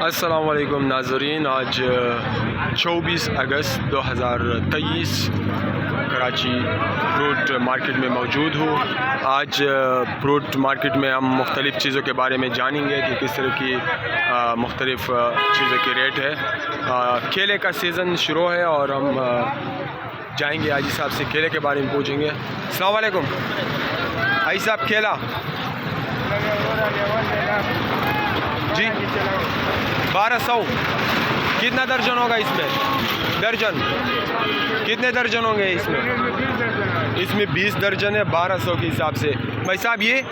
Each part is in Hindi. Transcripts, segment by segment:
अस्सलाम वालेकुम नाज़रीन, आज 24 अगस्त 2023 कराची फ्रूट मार्केट में मौजूद हूँ। आज फ्रूट मार्केट में हम मुख्तलिफ़ चीज़ों के बारे में जानेंगे कि किस तरह की मुख्तलिफ़ चीज़ों की रेट है। केले का सीज़न शुरू है और हम जाएंगे आजी साहब से केले के बारे में पूछेंगे। अस्सलाम वालेकुम आजी साहब, केला जी 1200 कितना दर्जन होगा इसमें? दर्जन कितने दर्जन होंगे इसमें? इसमें 20 दर्जन है 1200 के हिसाब से। भाई साहब ये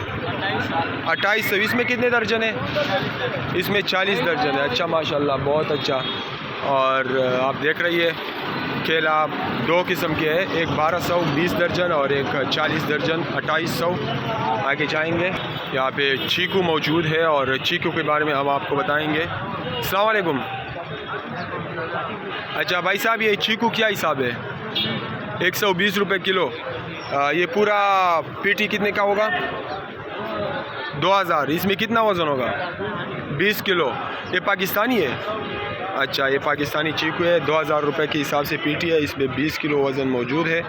2800, इसमें कितने दर्जन है? इसमें 40 दर्जन है। अच्छा माशाल्लाह, बहुत अच्छा। और आप देख रही है केला दो किस्म के है, एक 1200 20 दर्जन और एक 40 दर्जन 2800। आगे जाएंगे, यहाँ पे चीकू मौजूद है और चीकू के बारे में हम आपको बताएंगे। अस्सलाम वालेकुम। अच्छा भाई साहब, ये चीकू क्या हिसाब है? 120 रुपये किलो। ये पूरा पेटी कितने का होगा? 2000। इसमें कितना वज़न होगा? 20 किलो। ये पाकिस्तानी है? अच्छा, ये पाकिस्तानी चीकू है। 2000 रुपये के हिसाब से पीटी है। इसमें 20 किलो वज़न मौजूद है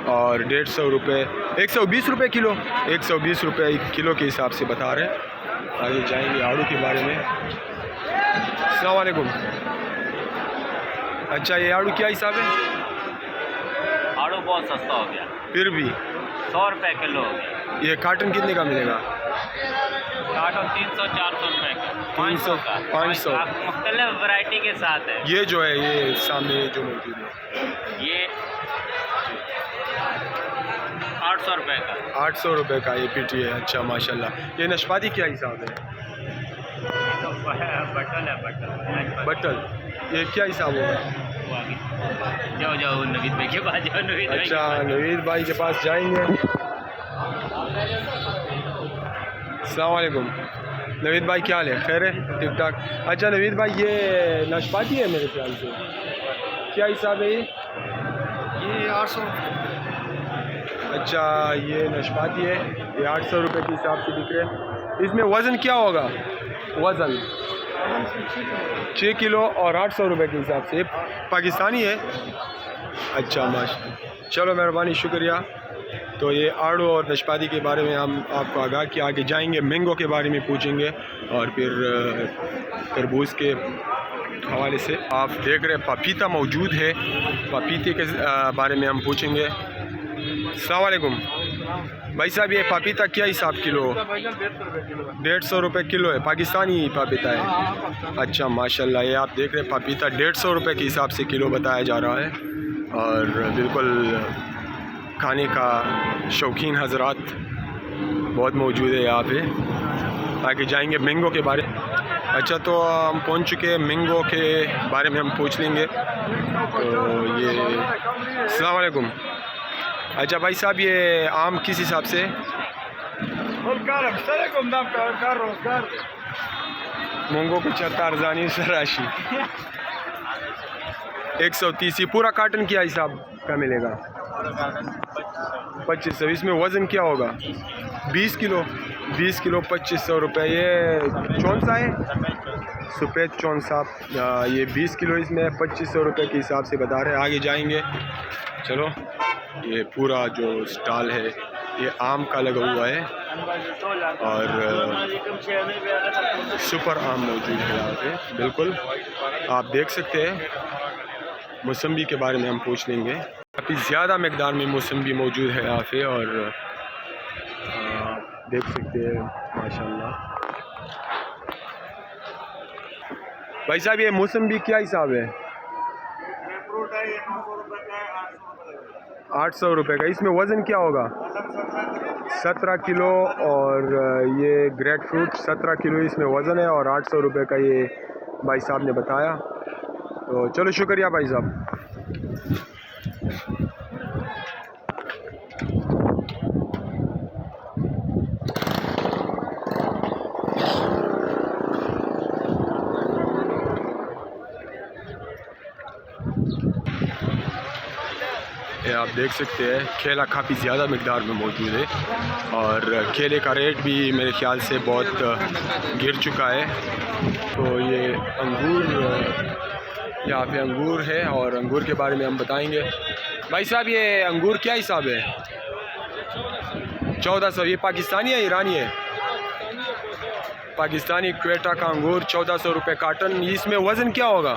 और 150 रुपये 120 रुपये किलो 120 रुपये किलो के हिसाब से बता रहे हैं। आगे जाएंगे आड़ू के बारे में। अस्सलाम वालेकुम। अच्छा, ये आड़ू क्या हिसाब है? आड़ू बहुत सस्ता हो गया, फिर भी 100 रुपये किलो हो गया। ये कार्टन कितने का मिलेगा? कार्टन 300-400 रुपये का, 300 का 500 मुख्तलिफ वैरायटी के साथ है। ये जो है, ये सामने जो मौजूद है, ये 800 रुपये का। 800 रुपये का ये पीटी है। अच्छा माशाल्लाह। ये नाशपाती क्या हिसाब है? बटल है, बटल। बटल ये क्या हिसाब होगा? जाओ जाओ नवीद भाई के पास जाओ। नवीद भाई अच्छा, नवीद भाई के पास जाएंगे। अस्सलाम वालेकुम। नवीद भाई क्या हाल है? खैर है? ठीक ठाक। अच्छा नवीद भाई, ये नाशपाती है मेरे ख्याल से, क्या हिसाब है ये? 800। अच्छा, ये नाशपाती है, ये 800 रुपये के हिसाब से बिक रहे हैं। इसमें वज़न क्या होगा? वज़न 6 किलो और 800 रुपये के हिसाब से। पाकिस्तानी है? अच्छा माशाल्लाह, चलो मेहरबानी, शुक्रिया। तो ये आड़ू और नाशपाती के बारे में हम आपको आगाह किया। आगे जाएंगे मैंगो के बारे में पूछेंगे और फिर तरबूज के हवाले से आप देख रहे हैं पपीता मौजूद है, पपीते के बारे में हम पूछेंगे। अस्सलाम वालेकुम भाई साहब, ये पपीता क्या हिसाब किलो? 150 रुपये किलो है। पाकिस्तानी पपीता है? अच्छा माशाल्लाह, ये आप देख रहे हैं पपीता 150 रुपये के हिसाब से किलो बताया जा रहा है और बिल्कुल खाने का शौकीन हजरात बहुत मौजूद है यहाँ पे। आगे जाएंगे मैंगो के बारे। अच्छा, तो हम पहुँच चुके हैं, मैंगो के बारे में हम पूछ लेंगे। तो ये अस्सलाम वालेकुम। अच्छा भाई साहब, ये आम किस हिसाब से? मैंगो को चरतारजानी सराशी 130। ये पूरा कार्टन क्या हिसाब का मिलेगा? 2500। इसमें वज़न क्या होगा? 20 किलो 20 किलो 2500 रुपये। ये चौंसा है? सफ़ेद चौंसा। ये 20 किलो, इसमें 2500 रुपये के हिसाब से बता रहे हैं। आगे जाएंगे, चलो। ये पूरा जो स्टॉल है ये आम का लगा हुआ है और सुपर आम मौजूद है यहाँ पे, बिल्कुल आप देख सकते हैं। मौसम्बी के बारे में हम पूछ लेंगे। काफ़ी ज़्यादा मकदार में मौसम्बी मौजूद है यहाँ पे और देख सकते हैं माशाल्लाह। भाई साहब, ये मौसम्बी क्या हिसाब है? 800 रुपये का। इसमें वज़न क्या होगा? 17 किलो और ये ग्रेट फ्रूट 17 किलो इसमें वज़न है और 800 रुपये का ये भाई साहब ने बताया। तो चलो, शुक्रिया भाई साहब। ये आप देख सकते हैं केला काफ़ी ज़्यादा मकदार में मौजूद है और केले का रेट भी मेरे ख़्याल से बहुत गिर चुका है। तो ये अंगूर, यहाँ पे अंगूर है और अंगूर के बारे में हम बताएंगे। भाई साहब ये अंगूर क्या हिसाब है? 1400। ये पाकिस्तानी है ईरानी है? पाकिस्तानी क्वेटा का अंगूर 1400 रुपये कार्टन। इसमें वज़न क्या होगा?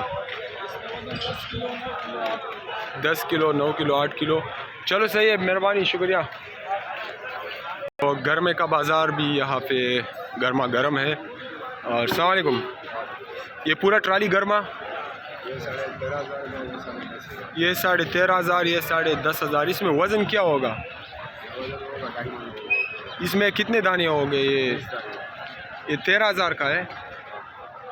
10 किलो, 9 किलो, 8 किलो। चलो सही है, मेहरबानी, शुक्रिया। तो गर्मे का बाज़ार भी यहाँ पे गर्मा गर्म है। और अस्सलाम वालेकुम। ये पूरा ट्राली गर्मा, ये 13,500, ये 10,500। इसमें वज़न क्या होगा? इसमें कितने दाने हो गए? ये 13,000 का है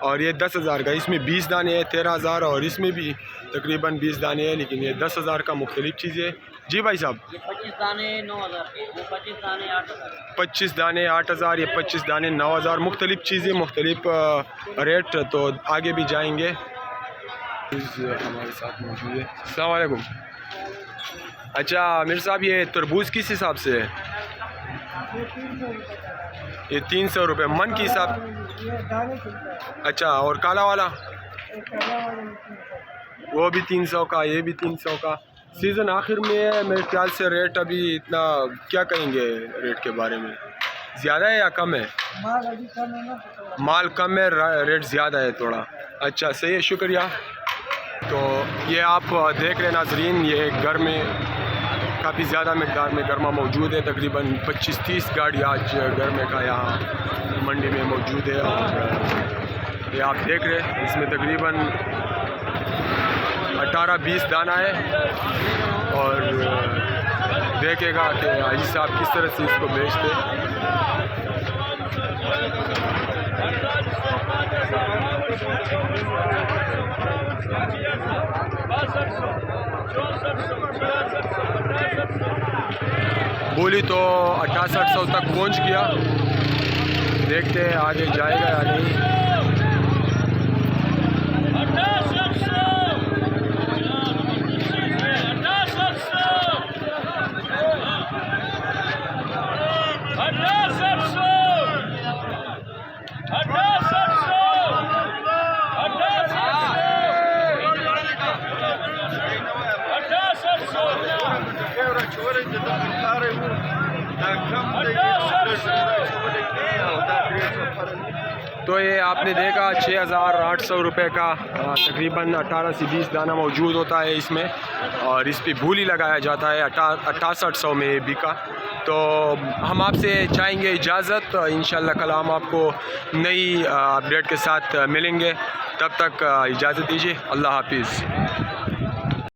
और ये 10,000 का। इसमें 20 दाने हैं 13,000 और इसमें भी तकरीबन 20 दाने हैं, लेकिन ये 10,000 का मुख्तलिफ चीज़ें। जी भाई साहब, 25 दाने 9,000, वो 25 दाने 8,000। 25 दाने 8,000, ये 25 दाने 9,000। मुख्तलिफ चीज़ें, मुख्तलिफ रेट। तो आगे भी जाएंगे। हमारे साथ मौजूद है। अस्सलाम वालेकुम। अच्छा मिर साहब, ये तरबूज किस हिसाब से है? ये 300 रुपये मन के हिसाब। अच्छा, और काला वाला वो भी 300 का, ये भी 300 का। सीज़न आखिर में है, मेरे ख्याल से रेट अभी इतना क्या कहेंगे रेट के बारे में? ज़्यादा है या कम है? माल कम है, रेट ज़्यादा है थोड़ा। अच्छा सही है, शुक्रिया। तो ये आप देख रहे नाजरीन, ये घर में काफ़ी ज़्यादा मकदार में गर्मा मौजूद है। तकरीबन 25-30 गाड़ी आज गर्मे का यहाँ मंडी में मौजूद है। और ये आप देख रहे हैं, इसमें तकरीबन 18-20 दाना है। और देखेगा कि हाजी साहब किस तरह से इसको बेचते हैं। बोली तो 6800 तक पहुंच गया। देखते हैं आगे जाएगा या नहीं। तो ये आपने देखा 6,800 रुपये का तकरीबन 18 से 20 दाना मौजूद होता है इसमें। और इस पर भूली लगाया जाता है। 6800 में बिका। तो हम आपसे चाहेंगे इजाज़त। इंशाल्लाह कल हम आपको नई अपडेट के साथ मिलेंगे। तब तक इजाज़त दीजिए। अल्लाह हाफिज़।